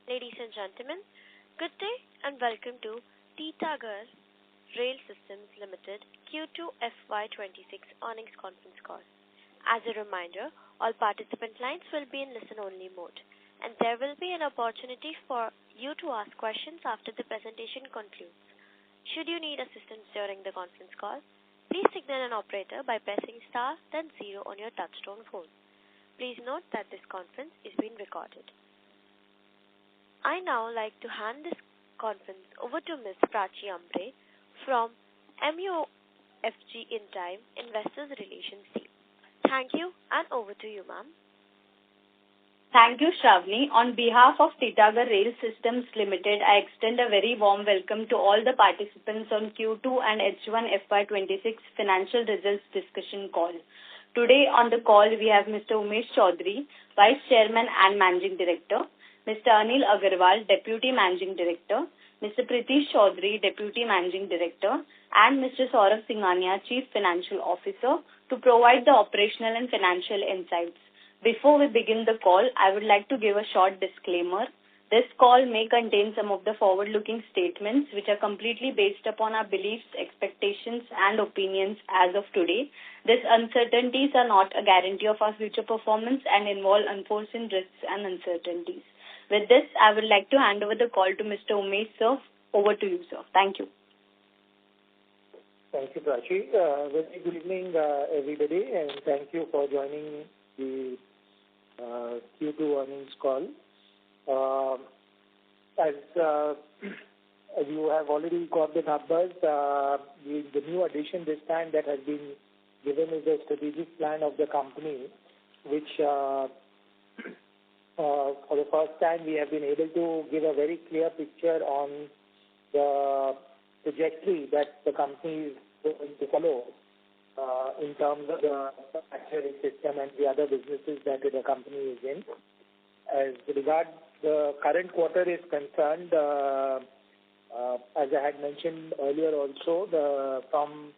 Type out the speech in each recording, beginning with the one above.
Ladies and gentlemen, good day and welcome to Titagarh Rail Systems Limited Q2FY26 earnings conference call. As a reminder, all participant lines will be in listen-only mode, and there will be an opportunity for you to ask questions after the presentation concludes. Should you need assistance during the conference call, please signal an operator by pressing star then 0 on your touchtone phone. Please note that this conference is being recorded. I now like to hand this conference over to Ms. Prachi Ambre from MUFG in Time Investors Relations Team. Thank you and over to you, ma'am. Thank you, Shravani. On behalf of Titagarh Rail Systems Limited, I extend a very warm welcome to all the participants on Q2 and H1 FY26 financial results discussion call. Today on the call, we have Mr. Umesh Chaudhary, Vice Chairman and Managing Director, Mr. Anil Agarwal, Deputy Managing Director, Mr. Pritish Chaudhary, Deputy Managing Director, and Mr. Saurabh Singhania, Chief Financial Officer, to provide the operational and financial insights. Before we begin the call, I would like to give a short disclaimer. This call may contain some of the forward-looking statements which are completely based upon our beliefs, expectations, and opinions as of today. These uncertainties are not a guarantee of our future performance and involve unforeseen risks and uncertainties. With this, I would like to hand over the call to Mr. Umesh, sir. Over to you, sir. Thank you. Thank you, Prachi. Very good evening, everybody, and thank you for joining the Q2 earnings call. As you have already got the numbers, the new addition this time that has been given is the strategic plan of the company, which for the first time we have been able to give a very clear picture on the trajectory that the company is going to follow in terms of the manufacturing system and the other businesses that the company is in. As regards the current quarter is concerned, as I had mentioned earlier also, from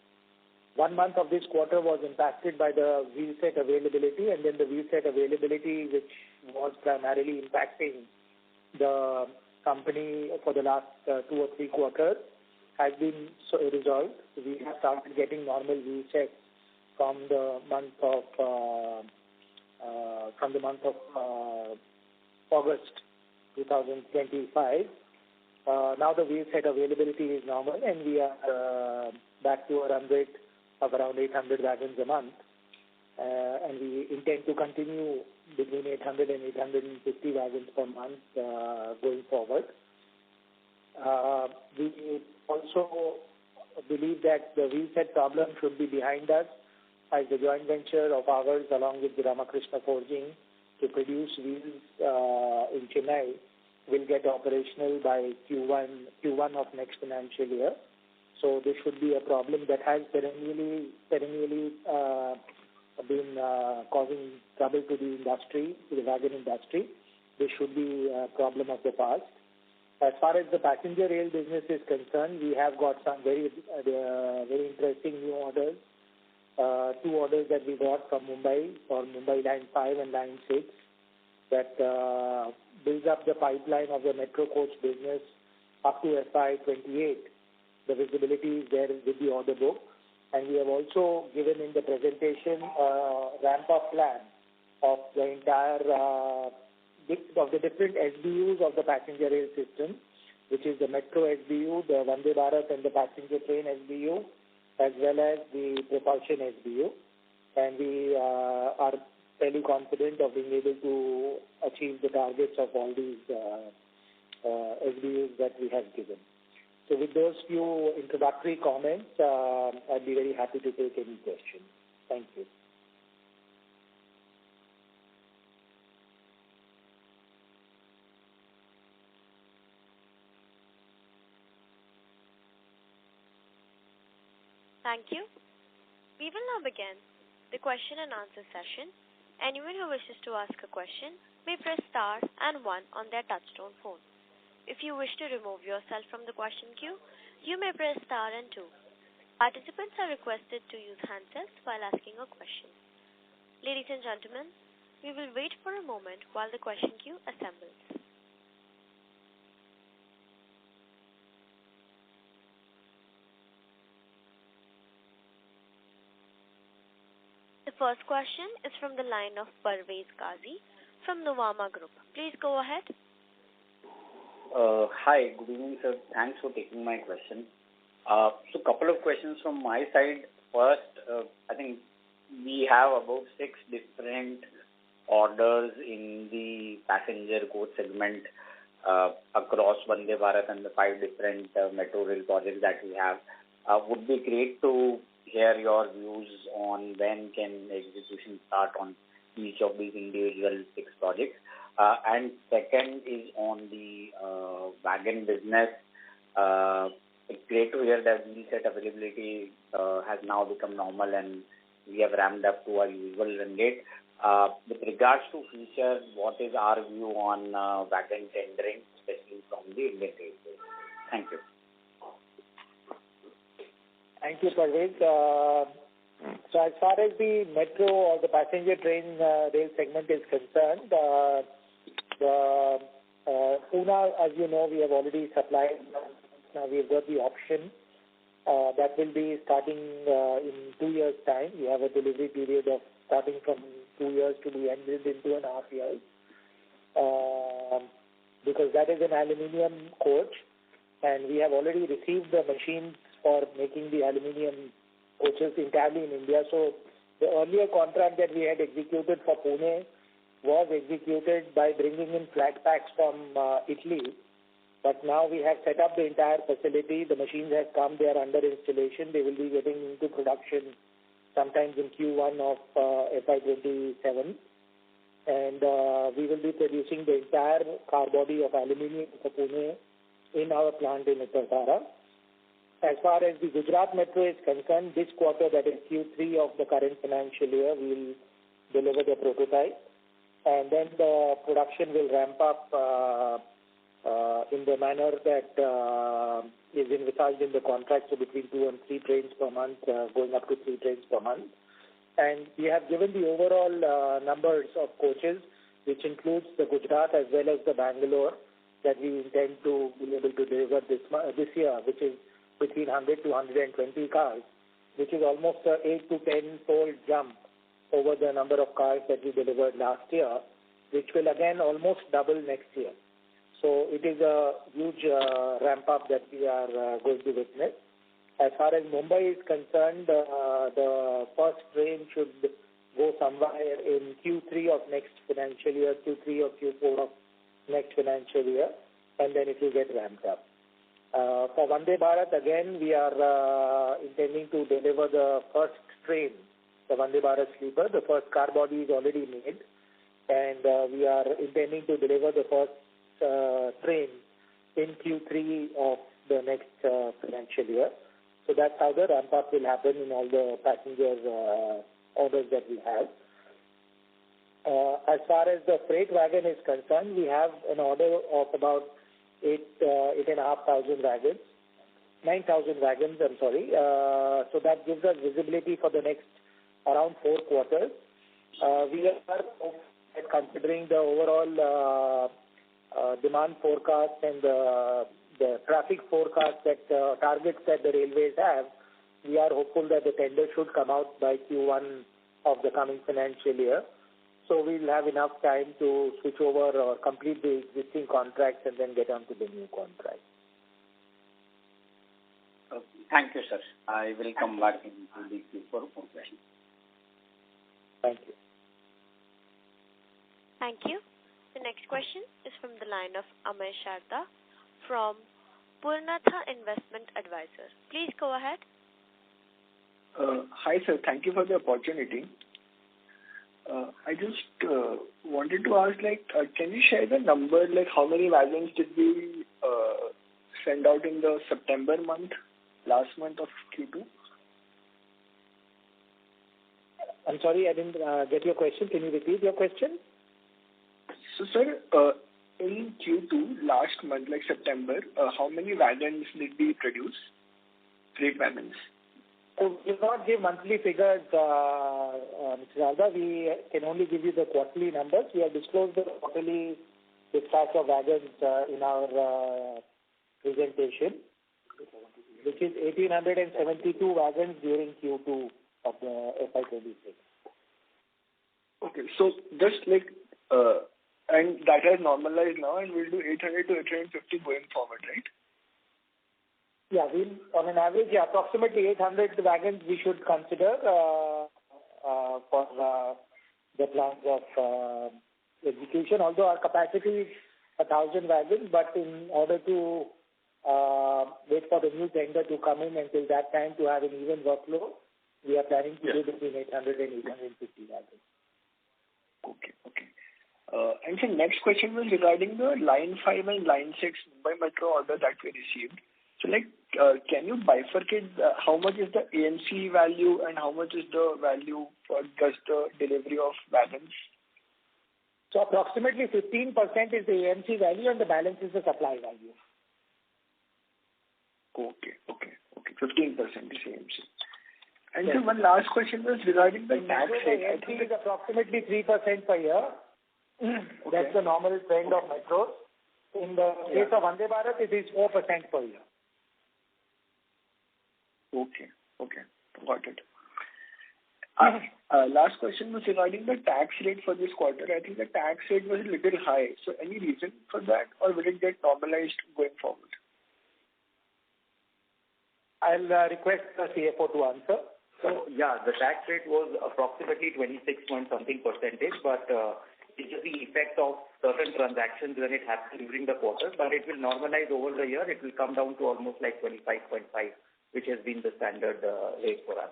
1 month of this quarter was impacted by the wheelset availability, and then the wheelset availability, which was primarily impacting the company for the last 2 or 3 quarters, has been resolved. We have started getting normal wheelsets from the month of August 2025. Now the wheelset availability is normal, and we are back to a run rate of around 800 wagons a month, and we intend to continue between 800 and 850 wagons per month going forward. We also believe that the wheelset problem should be behind us, as the joint venture of ours along with the Ramakrishna Forging to produce wheels in Chennai will get operational by Q1 of next financial year. So this should be a problem that has perennially been causing trouble to the industry, to the wagon industry. This should be a problem of the past. As far as the passenger rail business is concerned, we have got some very interesting new orders. 2 orders that we got from Mumbai for Mumbai Line 5 and Line 6 that builds up the pipeline of the metro coach business up to FY28. The visibility is there with the order book. And we have also given in the presentation a ramp-up plan of the entire of the different SBUs of the passenger rail system, which is the metro SBU, the Vande Bharat and the passenger train SBU, as well as the propulsion SBU. And we are fairly confident of being able to achieve the targets of all these SBUs that we have given. So with those few introductory comments, I'd be very happy to take any questions. Thank you. Thank you. We will now begin the question and answer session. Anyone who wishes to ask a question may press star and 1 on their touchtone phone. If you wish to remove yourself from the question queue, you may press star and 2. Participants are requested to use handsets while asking a question. Ladies and gentlemen, we will wait for a moment while the question queue assembles. first question is from the line of Parvez Qazi from Nuvama Group. Please go ahead. Hi, good evening, sir. Thanks for taking my question. So couple of questions from my side. First, I think we have about 6 different orders in the passenger coach segment across Vande Bharat and the 5 different metro rail projects that we have. Would be great to hear your views on when can execution start on each of these individual 6 projects. And second is on the wagon business. It's great to hear that wheel set availability has now become normal and we have ramped up to our usual run rate. With regards to future, what is our view on wagon tendering, especially from the Indian Railways? Thank you. Thank you, Parvez. So as far as the metro or the passenger train rail segment is concerned, the Pune, as you know, we have already supplied. Now we've got the option that will be starting in 2 years' time. We have a delivery period of starting from 2 years to be ended in 2.5 years. Because that is an aluminium coach, and we have already received the machines for making the aluminium coaches entirely in India. So the earlier contract that we had executed for Pune was executed by bringing in flat packs from Italy. But now we have set up the entire facility. The machines have come. They are under installation. They will be getting into production sometimes in Q1 of FY27. And we will be producing the entire car body of aluminium for Pune in our plant in Titagarh. As far as the Gujarat Metro is concerned, this quarter, that is Q3 of the current financial year, we will deliver the prototype. And then the production will ramp up in the manner that is envisaged in the contract, so between 2 and 3 trains per month, going up to 3 trains per month. And we have given the overall numbers of coaches, which includes the Gujarat as well as the Bangalore, that we intend to be able to deliver this year, which is between 100 to 120 cars, which is almost an 8 to 10-fold jump over the number of cars that we delivered last year, which will again almost double next year. So it is a huge ramp-up that we are going to witness. As far as Mumbai is concerned, the first train should go somewhere in Q3 of next financial year, Q3 or Q4 of next financial year, and then it will get ramped up. For Vande Bharat, again, we are intending to deliver the first train, the Vande Bharat sleeper. The first car body is already made, and we are intending to deliver the first train in Q3 of the next financial year. So that's how the ramp-up will happen in all the passenger orders that we have. As far as the freight wagon is concerned, we have an order of about 8,500 wagons, 9,000 wagons, I'm sorry. So that gives us visibility for the next around 4 quarters. We are considering the overall demand forecast and the traffic forecast that targets that the railways have. We are hopeful that the tender should come out by Q1 of the coming financial year. So we'll have enough time to switch over or complete the existing contracts and then get on to the new contract. Thank you, sir. I will come back into the Q4 questions. Thank you. Thank you. The next question is from the line of Amay Sharda from Purnartha Investment Advisors. Please go ahead. Hi, sir. Thank you for the opportunity. I just wanted to ask, can you share the number, how many wagons did we send out in the September month, last month of Q2? I'm sorry, I didn't get your question. Can you repeat your question? So, sir, in Q2, last month, September, how many wagons did we produce? Freight wagons. So we will not give monthly figures, Mr. Sharda. We can only give you the quarterly numbers. We have disclosed the quarterly dispatch of wagons in our presentation, which is 1,872 wagons during Q2 of the FY26. Okay. So just and that has normalized now, and we'll do 800 to 850 going forward, right? Yeah, on an average, approximately 800 wagons we should consider for the plans of execution. Although our capacity is 1,000 wagons, but in order to wait for the new tender to come in until that time to have an even workload, we are planning to do between 800 and 850 wagons. Okay. And the next question was regarding the Line 5 and Line 6 Mumbai Metro order that we received. So, can you bifurcate how much is the AMC value and how much is the value for just the delivery of wagons? So, approximately 15% is the AMC value and the balance is the supply value. Okay. 15% is AMC. And yes. So one last question was regarding the tax rate. The AMC is approximately 3% per year. Okay. That's the normal trend of metros. In the case of Vande Bharat, it is 4% per year. Okay. Got it. Last question was regarding the tax rate for this quarter. I think the tax rate was a little high. So any reason for that, or will it get normalized going forward? I'll request the CFO to answer. So, the tax rate was approximately 26-point-something percentage, but it's just the effect of certain transactions when it happened during the quarter, but it will normalize over the year. It will come down to almost like 25.5, which has been the standard rate for us.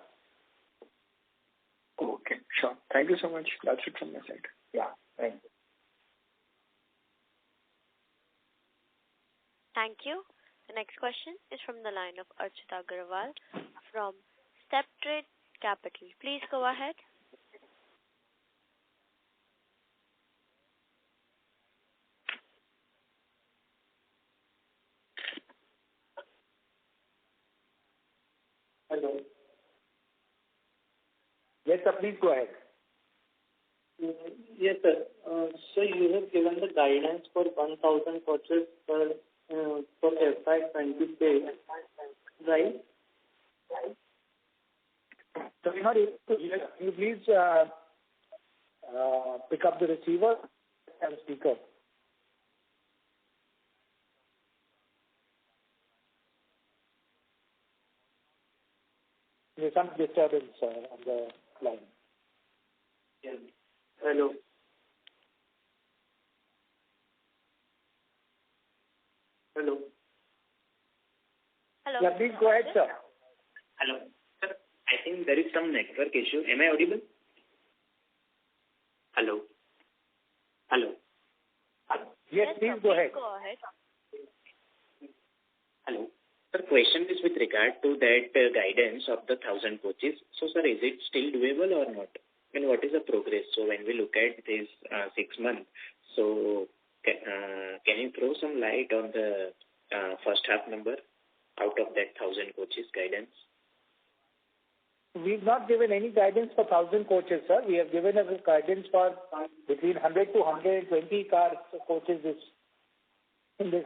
Okay, sure. Thank you so much. That's it from my side. Yeah, thank you. Thank you. The next question is from the line of Titagarh from StepTrade Capital. Please go ahead. Hello. Yes, sir, please go ahead. Yes, sir. So you have given the guidance for 1,000 coaches for FY26, right? So we're not able to hear. Can you please pick up the receiver and speaker? There's some disturbance on the line. Yes. Hello. Hello. Hello. Yeah, please go ahead, sir. Hello. Sir, I think there is some network issue. Am I audible? Hello. Yes, please go ahead. Hello. Sir, question is with regard to that guidance of the 1,000 coaches. So, sir, is it still doable or not? And what is the progress? So, when we look at this 6 months, so can you throw some light on the first half number out of that 1,000 coaches guidance? We've not given any guidance for 1,000 coaches, sir. We have given a guidance for between 100 to 120 coaches in this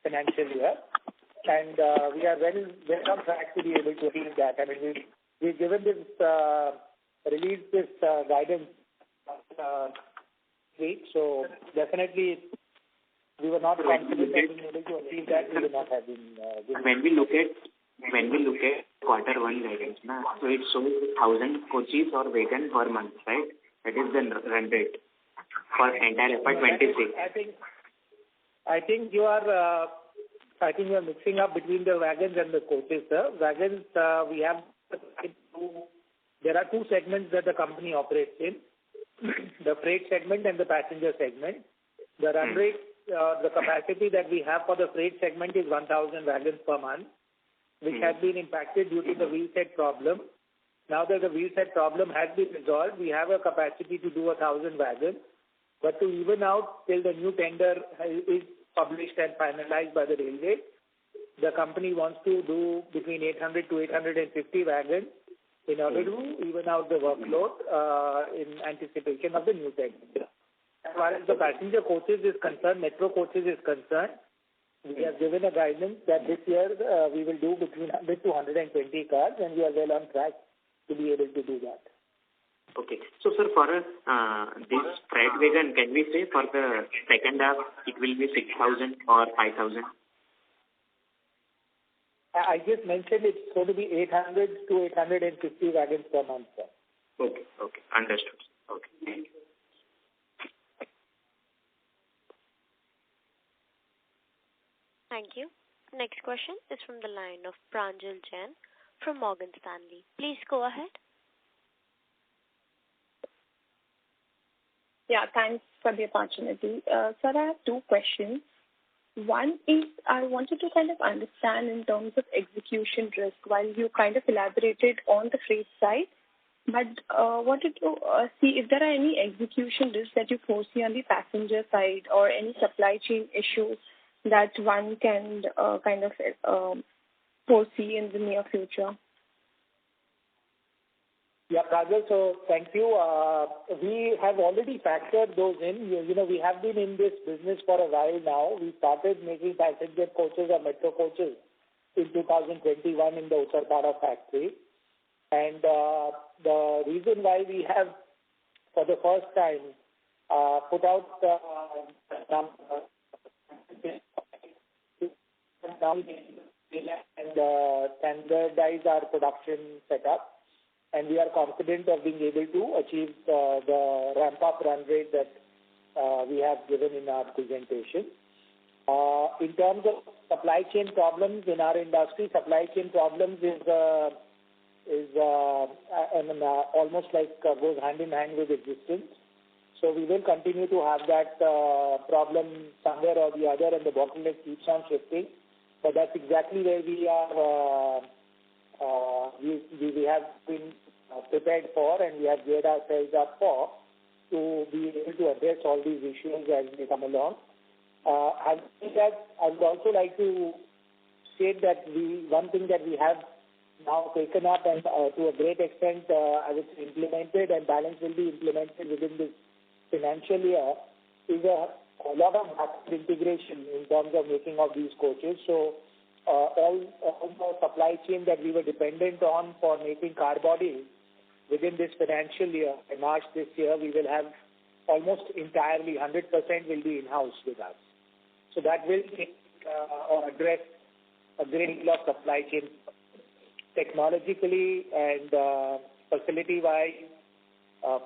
financial year. And we are well on track to be able to achieve that. I mean, we've given this, released this guidance week. So definitely, we were not confident that being able to achieve that. We would not have been given. When we look at quarter one guidance, so it shows 1,000 coaches or wagon per month, right? That is the run rate for entire FY26. I think you are mixing up between the wagons and the coaches, sir. Wagons, there are two segments that the company operates in, the freight segment and the passenger segment. The run rate, the capacity that we have for the freight segment is 1,000 wagons per month, which has been impacted due to the wheelset problem. Now that the wheelset problem has been resolved, we have a capacity to do 1,000 wagons. But to even out till the new tender is published and finalized by the railway, the company wants to do between 800 to 850 wagons in order to even out the workload in anticipation of the new tender. As far as the passenger coaches is concerned, metro coaches is concerned, we have given a guidance that this year we will do between 100 to 120 cars, and we are well on track to be able to do that. Okay. So, sir, for us, this freight wagon, can we say for the second half, it will be 6,000 or 5,000? I just mentioned it's going to be 800 to 850 wagons per month, sir. Okay. Okay. Understood. Okay. Thank you. Thank you. Next question is from the line of Pranjal Jain from Morgan Stanley. Please go ahead. Yeah, thanks for the opportunity. Sir, I have two questions. One is I wanted to kind of understand in terms of execution risk, while you kind of elaborated on the freight side, but wanted to see if there are any execution risks that you foresee on the passenger side or any supply chain issues that one can kind of foresee in the near future. Yeah, Prajal, so thank you. We have already factored those in. We have been in this business for a while now. We started making passenger coaches or metro coaches in 2021 in the Uttar factory. And the reason why we have, for the first time, put out and standardize our production setup. And we are confident of being able to achieve the ramp-up run rate that we have given in our presentation. In terms of supply chain problems in our industry, supply chain problems is almost like goes hand in hand with existence. So we will continue to have that problem somewhere or the other, and the bottleneck keeps on shifting. But that's exactly where we are. We have been prepared for, and we have geared ourselves up for, to be able to address all these issues as they come along. I would also like to state that one thing that we have now taken up and to a great extent I would say implemented, and balance will be implemented within this financial year, is a lot of backward integration in terms of making of these coaches. So all the supply chain that we were dependent on for making car bodies within this financial year, in March this year, we will have almost entirely 100% will be in-house with us. So that will address a great deal of supply chain technologically and facility-wise,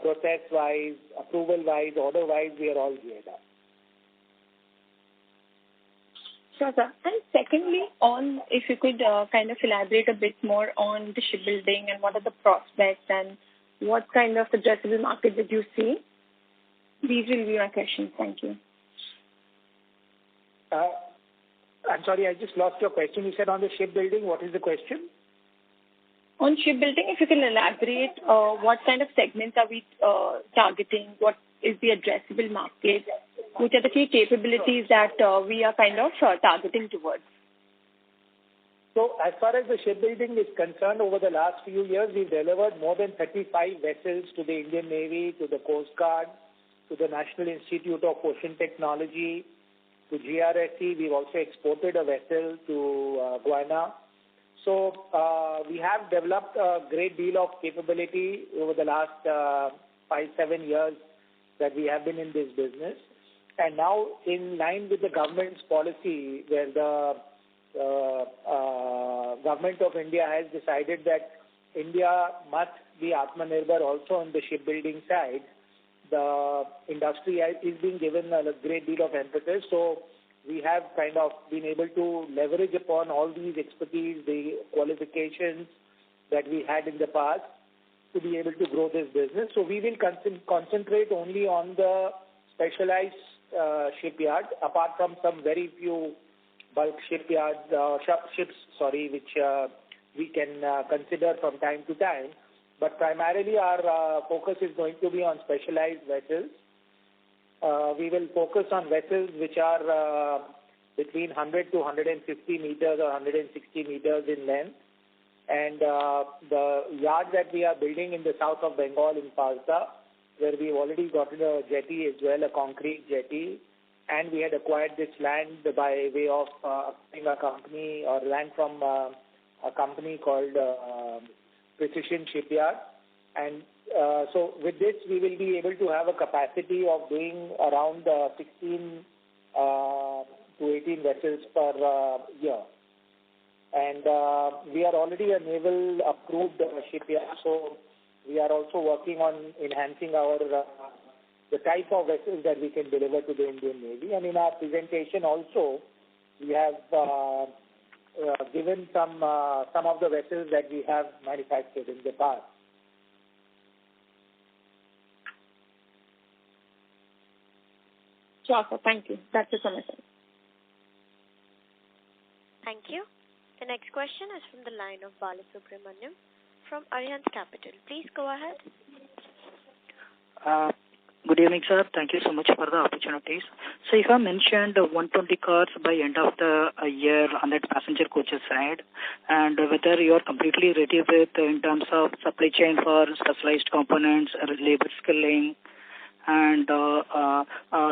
process-wise, approval-wise, order-wise, we are all geared up. Sure, sir. And secondly, if you could kind of elaborate a bit more on the shipbuilding and what are the prospects and what kind of addressable market did you see? These will be my questions. Thank you. I'm sorry, I just lost your question. You said on the shipbuilding, what is the question? On shipbuilding, if you can elaborate, what kind of segments are we targeting? What is the addressable market? Which are the key capabilities that we are kind of targeting towards? So as far as the shipbuilding is concerned, over the last few years, we've delivered more than 35 vessels to the Indian Navy, to the Coast Guard, to the National Institute of Ocean Technology, to GRSE. We've also exported a vessel to Guyana. So we have developed a great deal of capability over the last 5-7 years that we have been in this business. And now, in line with the government's policy, where the government of India has decided that India must be Atmanirbhar also on the shipbuilding side, the industry is being given a great deal of emphasis. So we have kind of been able to leverage upon all these expertise, the qualifications that we had in the past to be able to grow this business. So we will concentrate only on the specialized shipyard, apart from some very few bulk shipyards, which we can consider from time to time. But primarily our focus is going to be on specialized vessels. We will focus on vessels which are between 100 to 150 meters or 160 meters in length. And the yard that we are building in the south of Bengal in Palsa, where we've already gotten a jetty as well, a concrete jetty, and we had acquired this land by way of a company or land from a company called Precision Shipyard. And So with this, we will be able to have a capacity of doing around 16 to 18 vessels per year. And we are already a naval approved shipyard, so we are also working on enhancing our the type of vessels that we can deliver to the Indian Navy. And in our presentation also, we have given some of the vessels that we have manufactured in the past. Sure, sir. Thank you. That's it from my side. Thank you. The next question is from the line of Balasubramaniam from Arihant Capital. Please go ahead. Good evening, sir. Thank you so much for the opportunities. So you have mentioned 120 cars by end of the year on that passenger coaches side, and whether you are completely ready with in terms of supply chain for specialized components, labor skilling, and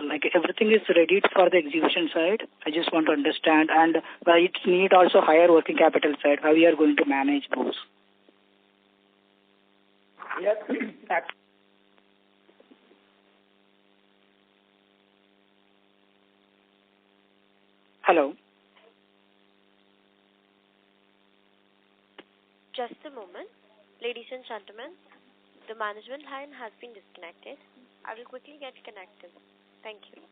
like everything is ready for the execution side. I just want to understand, and it need also higher working capital side, how we are going to manage those. Yes. Hello. Just a moment. Ladies and gentlemen, the management line has been disconnected. I will quickly get connected. Thank you.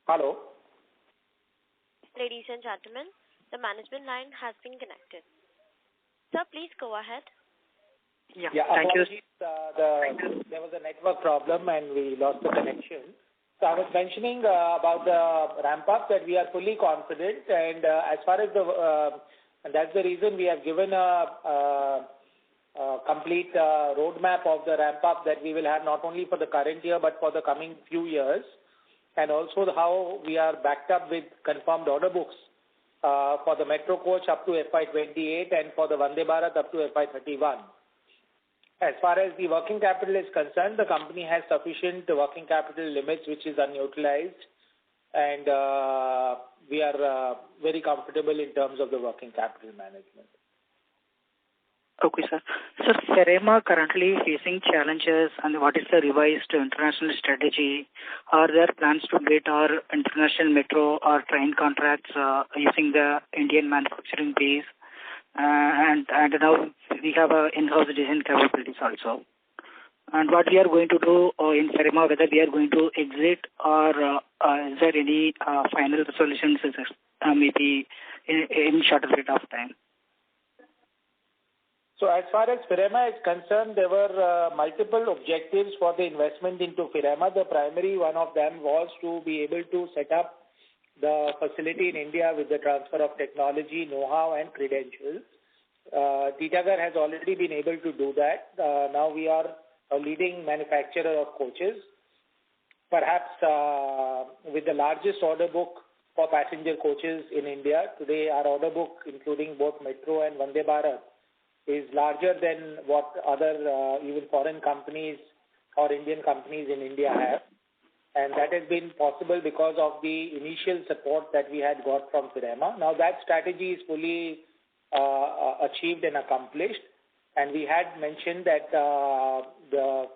Hello. Ladies and gentlemen, the management line has been connected. Sir, please go ahead. Yeah, thank you. There was a network problem and we lost the connection. So I was mentioning about the ramp up that we are fully confident, and as far as and that's the reason we have given a complete roadmap of the ramp up that we will have not only for the current year but for the coming few years, and also how we are backed up with confirmed order books for the metro coach up to FY28 and for the Vande Bharat up to FY31. As far as the working capital is concerned, the company has sufficient working capital limits which is unutilized, and we are very comfortable in terms of the working capital management. Okay, sir. So Ferema currently facing challenges, and what is the revised international strategy? Are there plans to get our international metro or train contracts using the Indian manufacturing base? And now we have in-house design capabilities also. And what we are going to do in Ferema, whether we are going to exit or is there any final solutions maybe in shorter period of time? So as far as Firema is concerned, there were multiple objectives for the investment into Firema. The primary one of them was to be able to set up the facility in India with the transfer of technology, know-how and credentials. Titagarh has already been able to do that. Now we are a leading manufacturer of coaches. perhaps with the largest order book for passenger coaches in India. Today, our order book, including both Metro and Vande Bharat, is larger than what other even foreign companies or Indian companies in India have. And that has been possible because of the initial support that we had got from Firema. Now that strategy is fully achieved and accomplished. And we had mentioned that the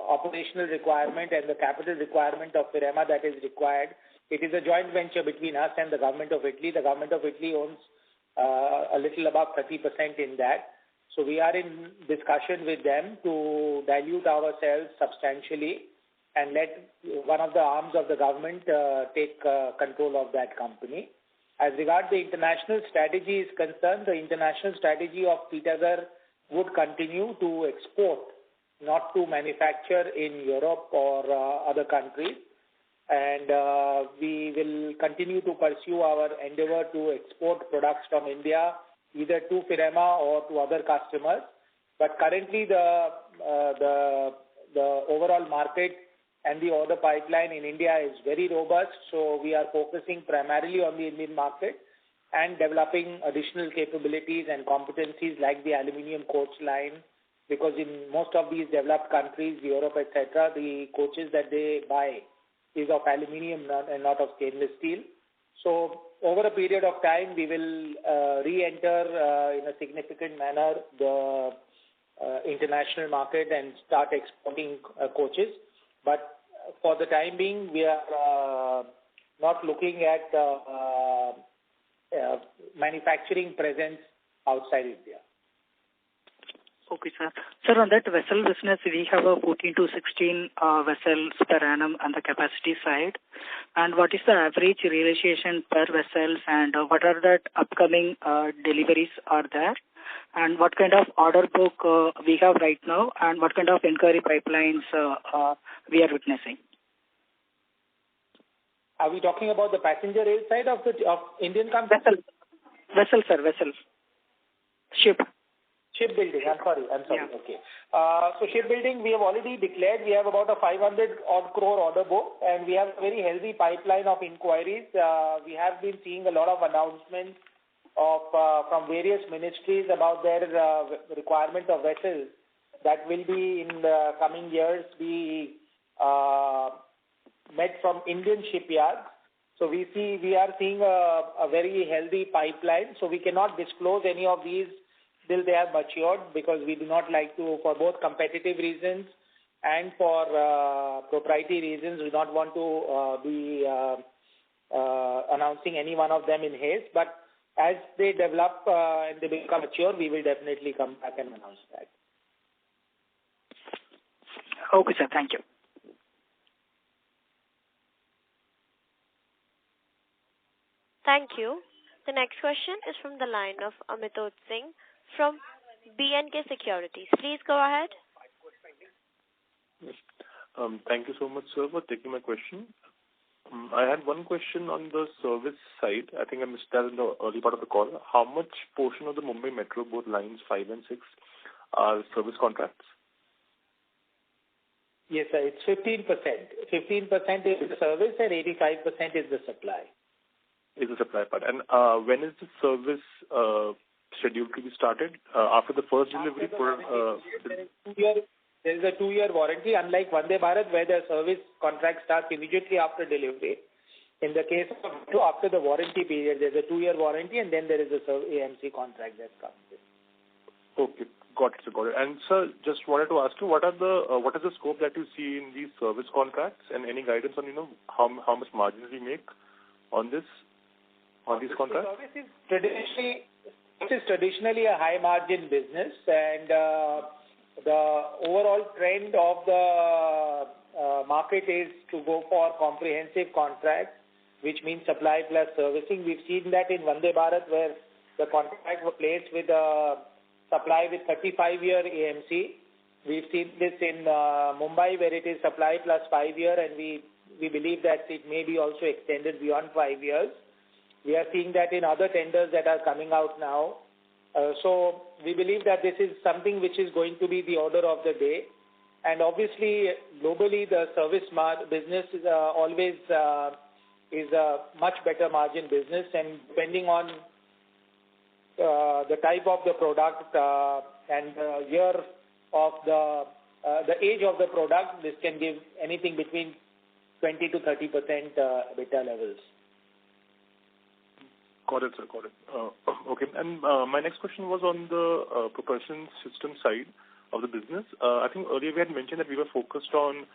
operational requirement and the capital requirement of Firema that is required, it is a joint venture between us and the government of Italy. The government of Italy owns a little above 30% in that. So we are in discussion with them to dilute ourselves substantially and let one of the arms of the government take control of that company. As regards the international strategy is concerned, the international strategy of Titagarh would continue to export, not to manufacture in Europe or other countries. And we will continue to pursue our endeavor to export products from India either to Firema or to other customers. But currently the overall market and the order pipeline in India is very robust, so we are focusing primarily on the Indian market and developing additional capabilities and competencies like the aluminium coach line, because in most of these developed countries, Europe, etc., the coaches that they buy is of aluminium and not of stainless steel. So over a period of time, we will re-enter in a significant manner the international market and start exporting coaches. But for the time being, we are not looking at manufacturing presence outside India. Okay, sir. Sir, on that vessel business, we have a 14 to 16 vessels per annum on the capacity side. And what is the average realization per vessels, and what are the upcoming deliveries are there? And what kind of order book we have right now, and what kind of inquiry pipelines we are witnessing? Are we talking about the passenger rail side of Indian company? Vessel, sir, vessels. Shipbuilding, I'm sorry. Yeah. Okay. So shipbuilding, we have already declared we have about a 500 odd crore order book, and we have a very healthy pipeline of inquiries. We have been seeing a lot of announcements from various ministries about their requirement of vessels that will be in the coming years be met from Indian shipyards. So we are seeing a very healthy pipeline. So we cannot disclose any of these till they are matured, because we do not like to, for both competitive reasons and for proprietary reasons, we do not want to be announcing any one of them in haste. But as they develop and they become mature, we will definitely come back and announce that. Okay, sir. Thank you. Thank you. The next question is from the line of Amitoj Singh from B&K Securities. Please go ahead. Yes. Thank you so much, sir, for taking my question. I had one question on the service side. I think I missed that in the early part of the call. How much portion of the Mumbai Metro, both lines 5 and 6, are service contracts? Yes, sir. It's 15%. 15% is the service and 85% is the supply. Is the supply part. And when is the service scheduled to be started? After the first delivery? There is a 2-year warranty, unlike Vande Bharat, where the service contract starts immediately after delivery. In the case of after the warranty period, there is a 2-year warranty, and then there is a AMC contract that comes in. Okay, got it. And sir, just wanted to ask you, what is the scope that you see in these service contracts, and any guidance on how much margins we make on these contracts? Service is traditionally a high margin business, and the overall trend of the market is to go for comprehensive contracts, which means supply plus servicing. We've seen that in Vande Bharat, where the contract was placed with supply with 35-year AMC. We've seen this in Mumbai, where it is supply plus 5-year, and we believe that it may be also extended beyond 5 years. We are seeing that in other tenders that are coming out now. So we believe that this is something which is going to be the order of the day. And obviously, globally, the service business is always is a much better margin business, and depending on the type of the product and the year of the age of the product, this can give anything between 20 to 30% EBITDA levels. Got it, sir. Got it. Okay. And my next question was on the propulsion system side of the business. I think earlier we had mentioned that we were focused on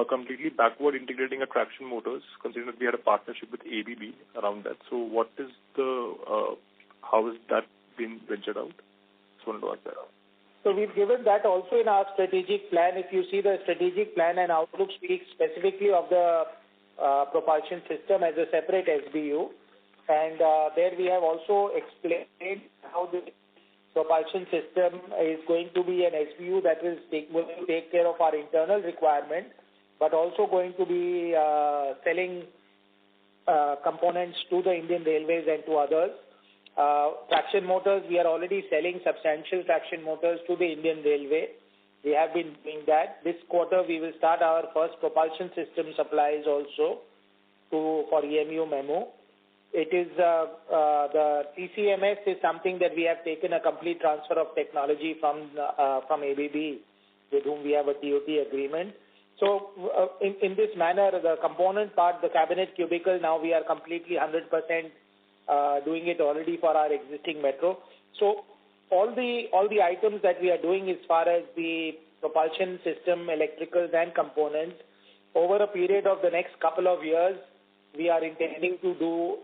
completely backward integrating our traction motors, considering that we had a partnership with ABB around that. So what is how has that been ventured out? Just wanted to ask that. So we've given that also in our strategic plan. If you see the strategic plan and outlook speaks specifically of the propulsion system as a separate SBU. And there we have also explained how the propulsion system is going to be an SBU that will take care of our internal requirement, but also going to be selling components to the Indian Railways and to others. Traction motors, we are already selling substantial traction motors to the Indian Railway. We have been doing that. This quarter, we will start our first propulsion system supplies also for EMU Memo. It is the TCMS is something that we have taken a complete transfer of technology from ABB, with whom we have a TOT agreement. So in this manner, the component part, the cabinet cubicle, now we are completely 100% doing it already for our existing metro. So all the items that we are doing as far as the propulsion system, electricals and components, over a period of the next couple of years, we are intending to do,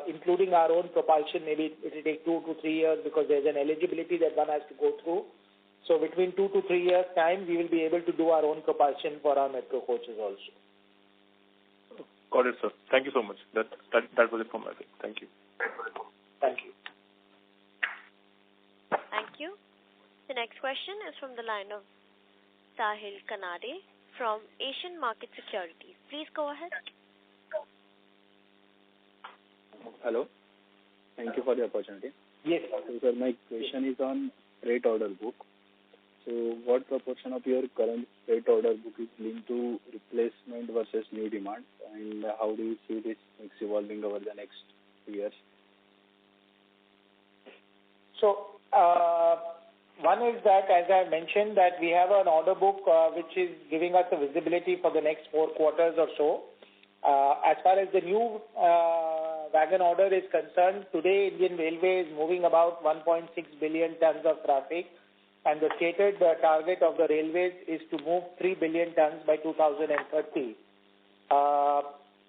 including our own propulsion. Maybe it will take 2 to 3 years because there's an eligibility that one has to go through. So between 2 to 3 years' time, we will be able to do our own propulsion for our metro coaches also. Got it, sir. Thank you so much. That was it from my side. Thank you. Thank you. Thank you. The next question is from the line of Sahil Kanade from Asian Market Securities. Please go ahead. Hello. Thank you for the opportunity. Yes. So, sir, my question is on freight order book. So what proportion of your current freight order book is linked to replacement versus new demand, and how do you see this mix evolving over the next years? So, one is that, as I mentioned, that we have an order book which is giving us a visibility for the next 4 quarters or so. As far as the new wagon order is concerned, today Indian Railway is moving about 1.6 billion tons of traffic, and the stated target of the railways is to move 3 billion tons by 2030.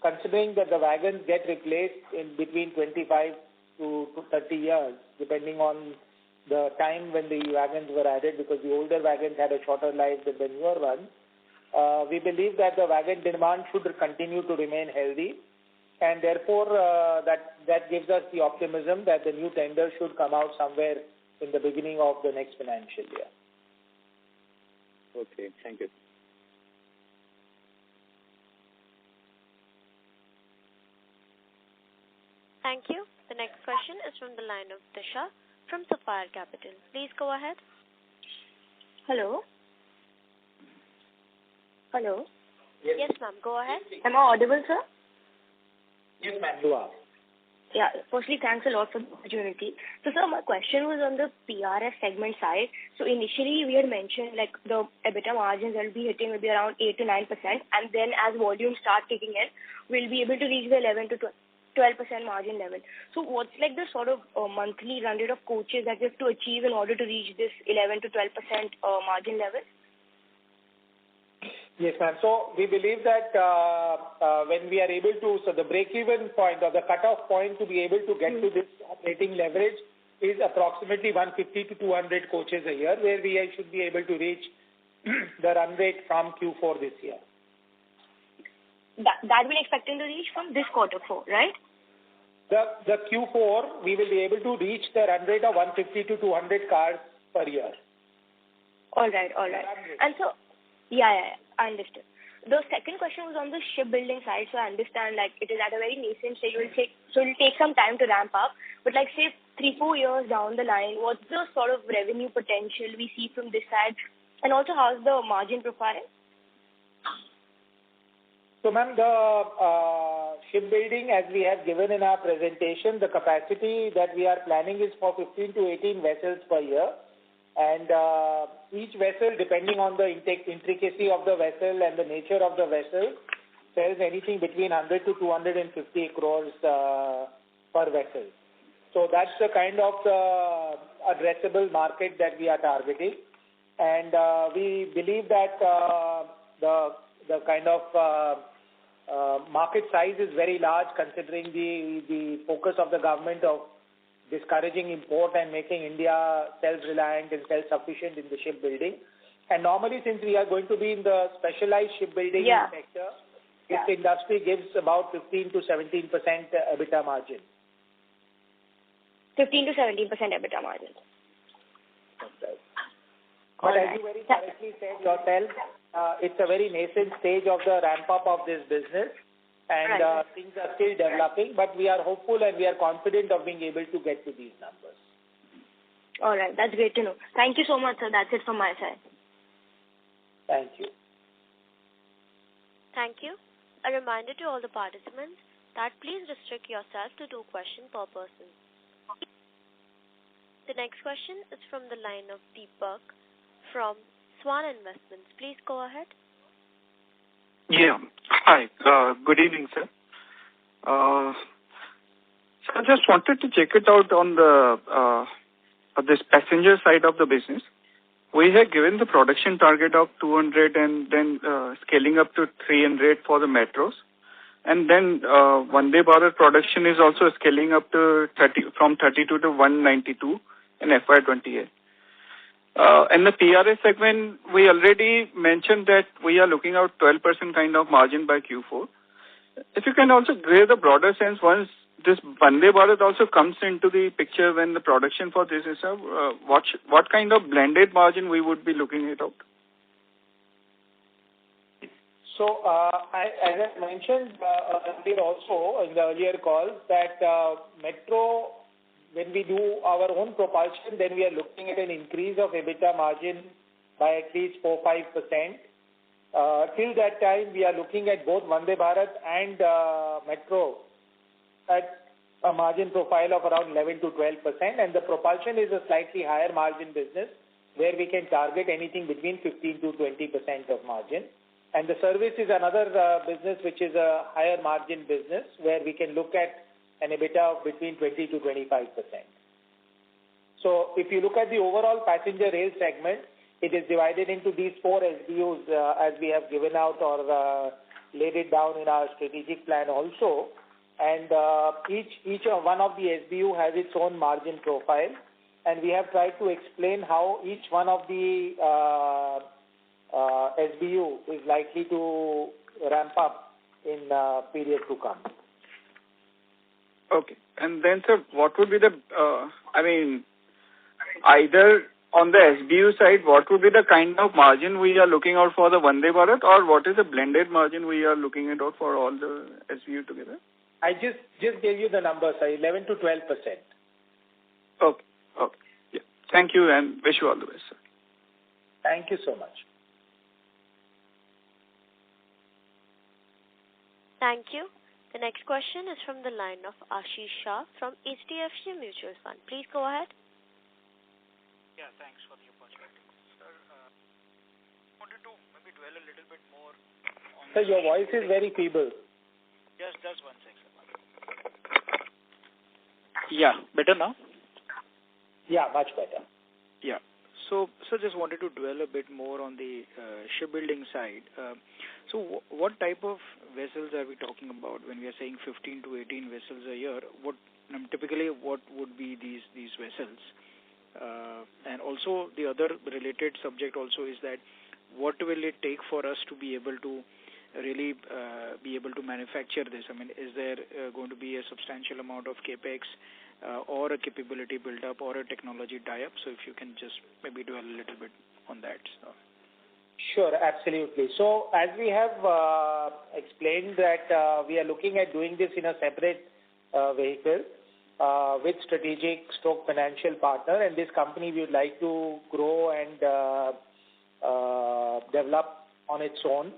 Considering that the wagons get replaced in between 25 to 30 years, depending on the time when the wagons were added, because the older wagons had a shorter life than the newer ones, we believe that the wagon demand should continue to remain healthy, and therefore that gives us the optimism that the new tender should come out somewhere in the beginning of the next financial year. Okay, thank you. Thank you. The next question is from the line of Disha from Sapphire Capital. Please go ahead. Hello. Hello. Yes, ma'am. Go ahead. Am I audible, sir? Yes, ma'am, you are. Yeah. Firstly, thanks a lot for the opportunity. So, sir, my question was on the PRS segment side. So, initially, we had mentioned like the EBITDA margins will be hitting maybe around 8 to 9%, and then as volumes start kicking in, we'll be able to reach the 11 to 12% margin level. So, what's like the sort of monthly run rate of coaches that we have to achieve in order to reach this 11 to 12% margin level? Yes, ma'am. So we believe that when we are able to, so the break-even point or the cut-off point to be able to get to this operating leverage is approximately 150 to 200 coaches a year, where we should be able to reach the run rate from Q4 this year. That we're expecting to reach from this quarter 4, right? The Q4, we will be able to reach the run rate of 150 to 200 cars per year. All right. And so, yeah, I understood. The second question was on the shipbuilding side. So I understand like it is at a very nascent stage. It will take some time to ramp up. But like say 3-4 years down the line, what's the sort of revenue potential we see from this side And also, how's the margin profile? So, ma'am, the shipbuilding, as we have given in our presentation, the capacity that we are planning is for 15 to 18 vessels per year. And each vessel, depending on the intricacy of the vessel and the nature of the vessel, sells anything between 100 to 250 crores per vessel. So that's the kind of addressable market that we are targeting. And we believe that the kind of market size is very large, considering the focus of the government of discouraging import and making India self-reliant and self-sufficient in the shipbuilding. And normally, since we are going to be in the specialized shipbuilding sector, this industry gives about 15 to 17% EBITDA margin. 15 to 17% EBITDA margin. Okay. But as you very correctly said yourself, it's a very nascent stage of the ramp-up of this business, and things are still developing, but we are hopeful and we are confident of being able to get to these numbers. All right, that's great to know. Thank you so much, sir. That's it from my side. Thank you. Thank you. A reminder to all the participants that please restrict yourself to 2 questions per person. The next question is from the line of Deepak from Swan Investments. Please go ahead. Yeah. Hi. Good evening, sir. So I just wanted to check it out on the this passenger side of the business. We have given the production target of 200 and then scaling up to 300 for the metros. And then Vande Bharat production is also scaling up to from 32 to 192 in FY28. In the PRS segment, we already mentioned that we are looking at 12% kind of margin by Q4. If you can also give the broader sense, once this Vande Bharat also comes into the picture, when the production for this is what kind of blended margin we would be looking at out? So, as I mentioned earlier also in the earlier calls, that metro, when we do our own propulsion, then we are looking at an increase of EBITDA margin by at least 4-5%. Till that time, we are looking at both Vande Bharat and metro at a margin profile of around 11 to 12%, and the propulsion is a slightly higher margin business where we can target anything between 15 to 20% of margin. And the service is another business which is a higher margin business where we can look at an EBITDA of between 20 to 25%. So if you look at the overall passenger rail segment, it is divided into these 4 SBUs as we have given out or laid it down in our strategic plan also. And each one of the SBU has its own margin profile, and we have tried to explain how each one of the SBU is likely to ramp up in period to come. Okay. And then, sir, what would be the, either on the SBU side, what would be the kind of margin we are looking out for the Vande Bharat, or what is the blended margin we are looking at out for all the SBU together? I just gave you the numbers, 11 to 12%. Okay. Yeah. Thank you and wish you all the best, sir. Thank you so much. Thank you. The next question is from the line of Ashish Shah from HDFC Mutual Fund. Please go ahead. Yeah, thanks for the opportunity. Sir, I wanted to maybe dwell a little bit more on... Sir, your voice is very feeble. Just 1 second. Yeah, better now? Yeah, much better. Yeah. So just wanted to dwell a bit more on the shipbuilding side. So what type of vessels are we talking about when we are saying 15 to 18 vessels a year? Typically, what would be these vessels? And also the other related subject also is that what will it take for us to be able to really be able to manufacture this? I mean, is there going to be a substantial amount of capex or a capability build up or a technology tie-up? So if you can just maybe dwell a little bit on that. Sure, absolutely. So as we have explained that we are looking at doing this in a separate vehicle with strategic / financial partner, and this company we would like to grow and develop on its own.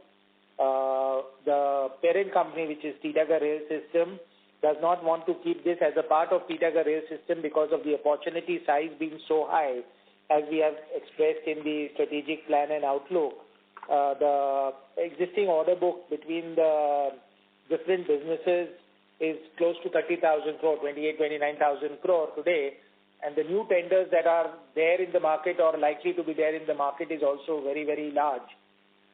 The parent company, which is Titagarh Rail System, does not want to keep this as a part of Titagarh Rail System because of the opportunity size being so high, as we have expressed in the strategic plan and outlook. The existing order book between the different businesses is close to 30,000 crore, 29,000 crore today, and the new tenders that are there in the market or likely to be there in the market is also very, very large.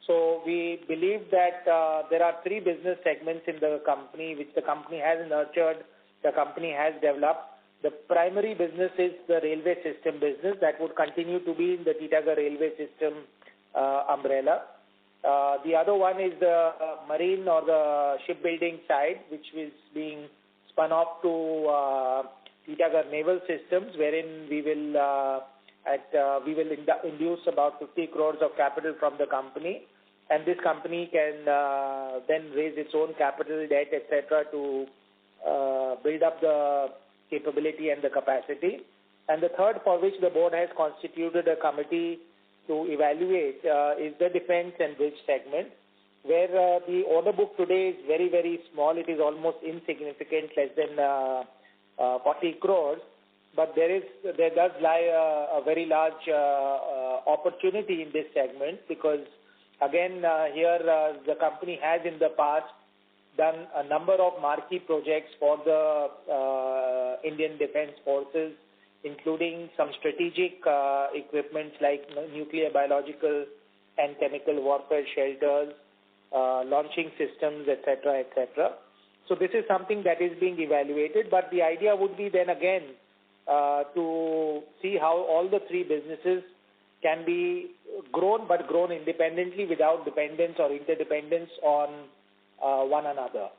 So we believe that there are three business segments in the company which the company has nurtured, the company has developed. The primary business is the railway system business that would continue to be in the Titagarh Railway System umbrella. The other one is the marine or the shipbuilding side, which is being spun off to Titagarh Naval Systems, wherein we will induce about 50 crores of capital from the company, and this company can then raise its own capital, debt, etc., to build up the capability and the capacity. And the third, for which the board has constituted a committee to evaluate, is the defense and bridge segment, where the order book today is very, very small. It is almost insignificant, less than 40 crores. But there does lie a very large opportunity in this segment because, again, here the company has in the past done a number of marquee projects for the Indian Defence Forces, including some strategic equipments like nuclear, biological, and chemical warfare shelters, launching systems, etc., etc. So this is something that is being evaluated, but the idea would be then again to see how all the three businesses can be grown, but grown independently without dependence or interdependence on one another.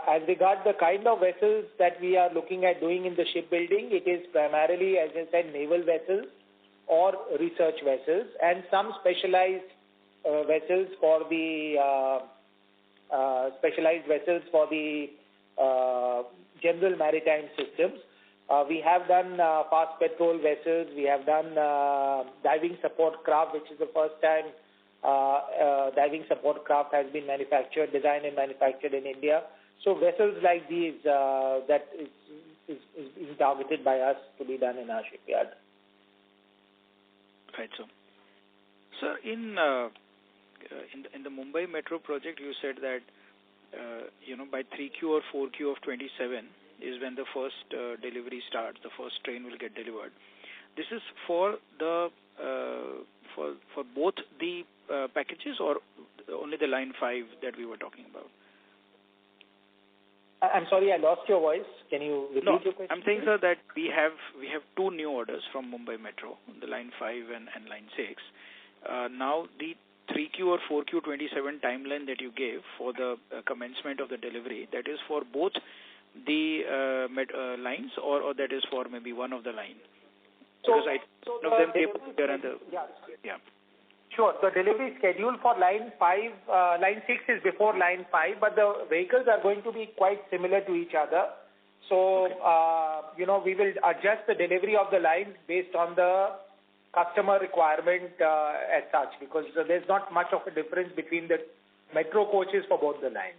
As regards the kind of vessels that we are looking at doing in the shipbuilding, it is primarily, as I said, naval vessels or research vessels, and some specialized vessels for the general maritime systems. We have done fast petrol vessels. We have done diving support craft, which is the first time diving support craft has been designed and manufactured in India. So vessels like these that is targeted by us to be done in our shipyard. Right, so. Sir, in the Mumbai Metro project, you said that by 3Q or 4Q of 27 is when the first delivery starts. The first train will get delivered. This is for the for both the packages or only the line 5 that we were talking about? I'm sorry, I lost your voice. Can you repeat your question? I'm saying, sir, that we have 2 new orders from Mumbai Metro, the line 5 and line 6. Now the 3Q or 4Q 27 timeline that you gave for the commencement of the delivery, that is for both the lines or that is for maybe one of the line? Because one of them came there and yeah. Sure. The delivery schedule for line 5, line 6 is before line 5, but the vehicles are going to be quite similar to each other. So, we will adjust the delivery of the lines based on the customer requirement as such, because there's not much of a difference between the metro coaches for both the lines.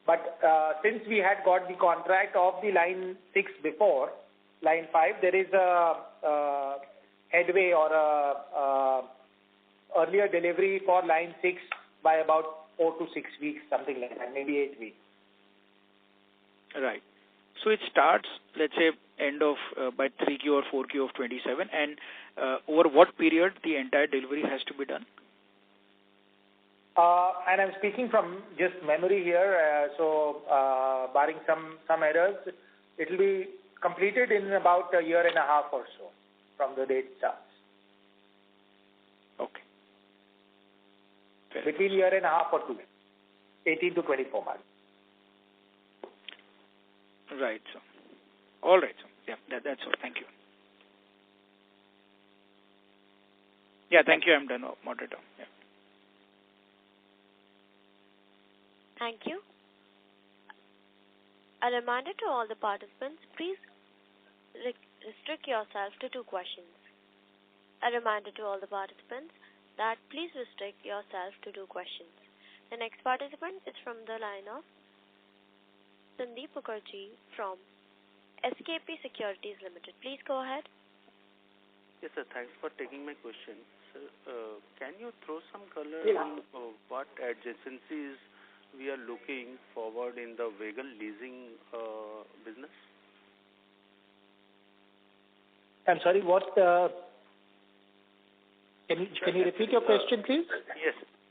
But since we had got the contract of the line 6 before line 5, there is a headway or a earlier delivery for line 6 by about 4 to 6 weeks, something like that, maybe 8 weeks. Right. So it starts, let's say, end of by 3Q or 4Q of 27, and over what period the entire delivery has to be done? And I'm speaking from just memory here, so barring some errors, it will be completed in about a year and a half or so from the date it starts. Okay. Between a year and a half or 2, 18 to 24 months. Right, sir. All right, sir. Yeah, that's all. Thank you. Yeah, thank you. I'm done, moderator. Yeah. Thank you. A reminder to all the participants, please restrict yourself to 2 questions. A reminder to all the participants that please restrict yourself to 2 questions. The next participant is from the line of Sandeep Mukherjee from SKP Securities Limited. Please go ahead. Yes, sir. Thanks for taking my question. Sir, can you throw some color on what adjacencies we are looking forward in the vehicle leasing business? I'm sorry, what? Can you repeat your question, please?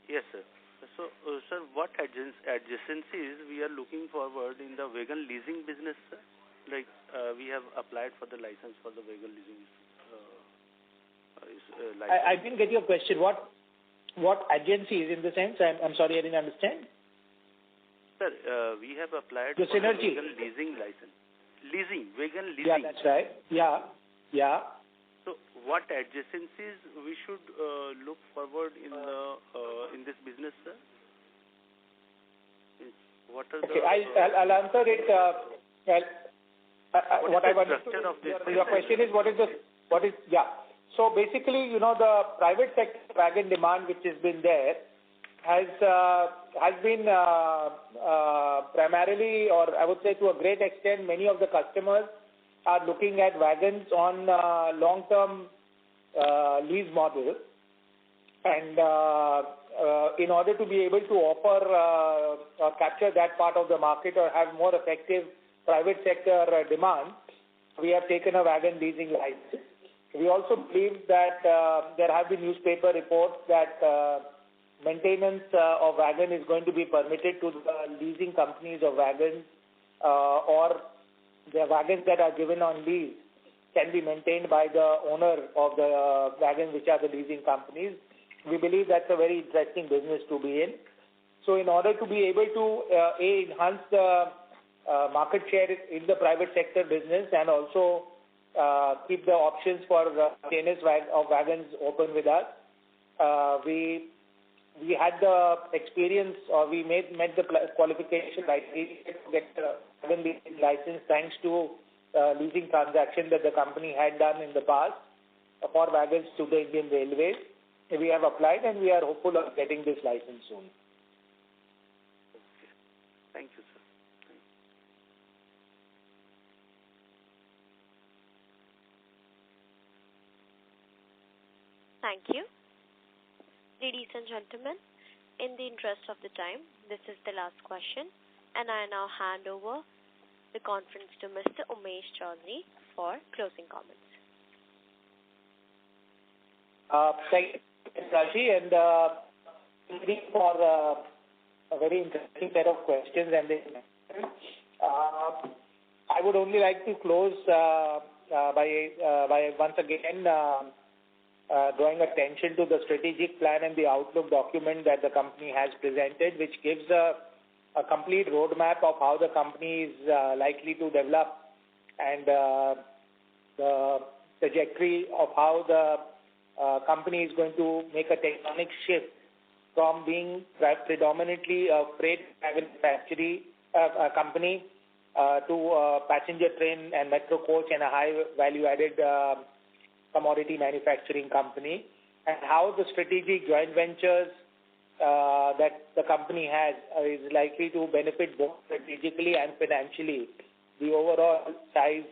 Yes, sir. So, sir, what adjacencies we are looking forward in the vehicle leasing business, sir? Like, we have applied for the license for the vehicle leasing license. I didn't get your question. What agencies in the sense? I'm sorry, I didn't understand. Sir, we have applied the for synergy. The vehicle leasing license. Vehicle leasing. Yeah, that's right. Yeah. So, what adjacencies we should look forward in this business, sir? What are okay, I'll answer it. What I structure of this? Your question is what is? Yeah. So basically, the private sector wagon demand which has been there has been primarily, or I would say to a great extent, many of the customers are looking at wagons on long-term lease model, and in order to be able to offer or capture that part of the market or have more effective private sector demand, we have taken a wagon leasing license. We also believe that there have been newspaper reports that maintenance of wagon is going to be permitted to the leasing companies of wagons, or the wagons that are given on lease can be maintained by the owner of the wagons, which are the leasing companies. We believe that's a very interesting business to be in. So in order to be able to enhance the market share in the private sector business and also keep the options for maintenance of wagons open with us, we had the experience, or we met the qualification criteria to get the wagon leasing license thanks to leasing transaction that the company had done in the past for wagons to the Indian Railways. We have applied and we are hopeful of getting this license soon. Okay. Thank you, sir. Thank you. Ladies and gentlemen, in the interest of the time, this is the last question, and I now hand over the conference to Mr. Umesh Chaudhary for closing comments. Thank you, Raji, and for a very interesting set of questions. And I would only like to close by once again drawing attention to the strategic plan and the outlook document that the company has presented, which gives a complete roadmap of how the company is likely to develop, and the trajectory of how the company is going to make a tectonic shift from being predominantly a freight manufacturing company to a passenger train and metro coach and a high value-added commodity manufacturing company, and how the strategic joint ventures that the company has is likely to benefit both strategically and financially the overall size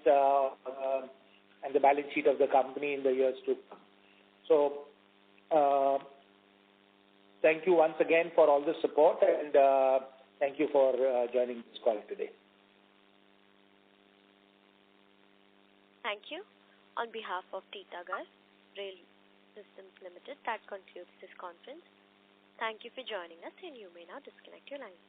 and the balance sheet of the company in the years to come. So, thank you once again for all the support, and thank you for joining this call today. Thank you. On behalf of Titagarh Rail Systems Limited, that concludes this conference. Thank you for joining us, and you may now disconnect your lines.